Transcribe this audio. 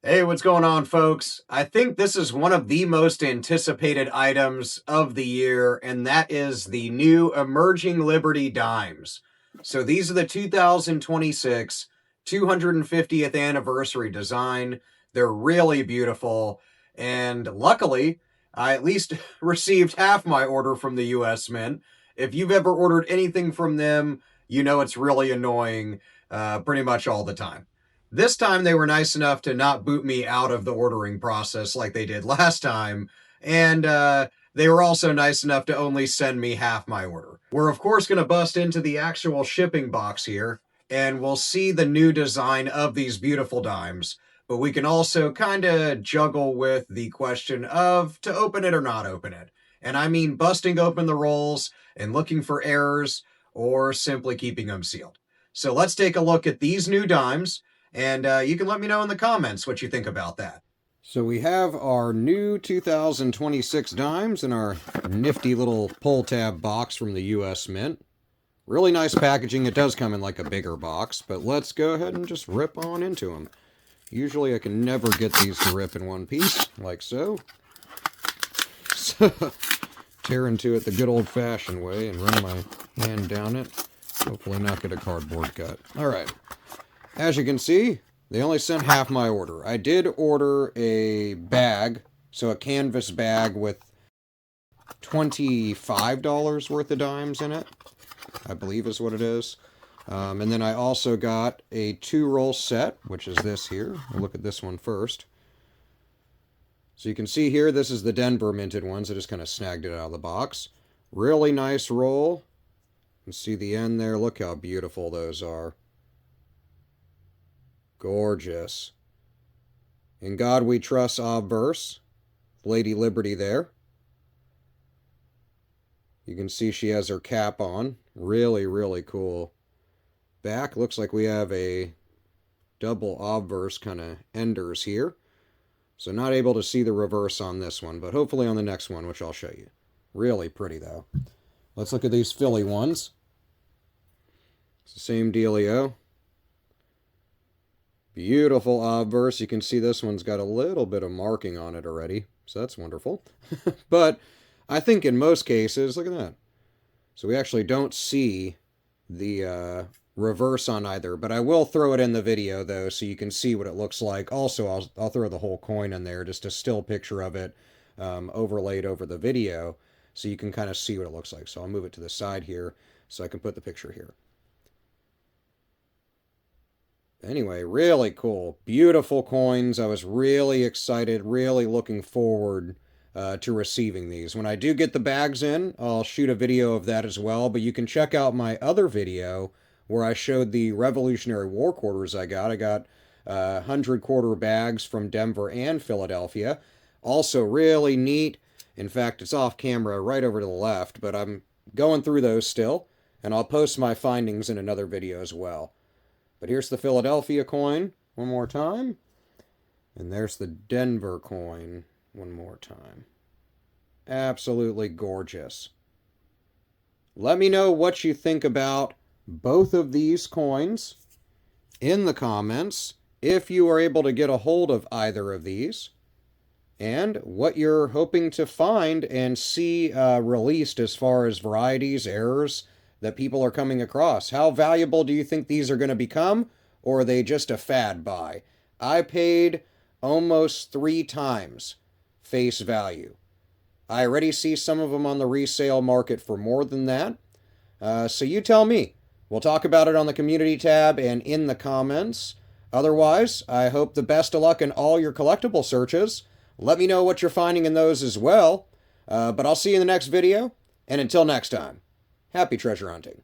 Hey, what's going on, folks? I think this is one of the most anticipated items of the year, and that is the new Emerging Liberty dimes. So these are the 2026 250th anniversary design. They're really beautiful, and luckily, I at least received half my order from the US Mint. If you've ever ordered anything from them, you know it's really annoying pretty much all the time. This time they were nice enough to not boot me out of the ordering process like they did last time, and they were also nice enough to only send me half my order. We're of course going to bust into the actual shipping box here, and we'll see the new design of these beautiful dimes, but we can also kind of juggle with the question of to open it or not open it. And I mean busting open the rolls and looking for errors or simply keeping them sealed. So let's take a look at these new dimes, and you can let me know in the comments what you think about that. So we have our new 2026 dimes in our nifty little pull tab box from the US Mint. Really nice packaging. It does come in like a bigger box, but let's go ahead and just rip on into them. Usually I can never get these to rip in one piece, like so. So tear into it the good old-fashioned way and run my hand down it. Hopefully not get a cardboard cut. Alright. As you can see, they only sent half my order. I did order a bag, so a canvas bag with $25 worth of dimes in it, I believe is what it is. And then I also got a 2-roll set, which is this here. We'll look at this one first. So you can see here, this is the Denver minted ones. I just kind of snagged it out of the box. Really nice roll. You can see the end there. Look how beautiful those are. Gorgeous. In God We Trust, obverse. Lady Liberty there. You can see she has her cap on. Really, really cool. Back, looks like we have a double obverse kind of enders here. So not able to see the reverse on this one, but hopefully on the next one, which I'll show you. Really pretty, though. Let's look at these Philly ones. It's the same dealio. Beautiful obverse. You can see this one's got a little bit of marking on it already, so that's wonderful. But I think in most cases, look at that. So we actually don't see the reverse on either, but I will throw it in the video though, so you can see what it looks like. Also, I'll throw the whole coin in there, just a still picture of it overlaid over the video, so you can kind of see what it looks like. So I'll move it to the side here, so I can put the picture here. Anyway, really cool. Beautiful coins. I was really excited, really looking forward to receiving these. When I do get the bags in, I'll shoot a video of that as well, but you can check out my other video where I showed the Revolutionary War quarters I got. I got 100 quarter bags from Denver and Philadelphia. Also really neat. In fact, it's off camera right over to the left, but I'm going through those still, and I'll post my findings in another video as well. But here's the Philadelphia coin one more time. And there's the Denver coin one more time. Absolutely gorgeous. Let me know what you think about both of these coins in the comments, if you are able to get a hold of either of these, and what you're hoping to find and see released as far as varieties, errors that people are coming across. How valuable do you think these are going to become, or are they just a fad buy? I paid almost 3 times face value. I already see some of them on the resale market for more than that. So you tell me. We'll talk about it on the community tab and in the comments. Otherwise, I hope the best of luck in all your collectible searches. Let me know what you're finding in those as well. But I'll see you in the next video. And until next time, happy treasure hunting.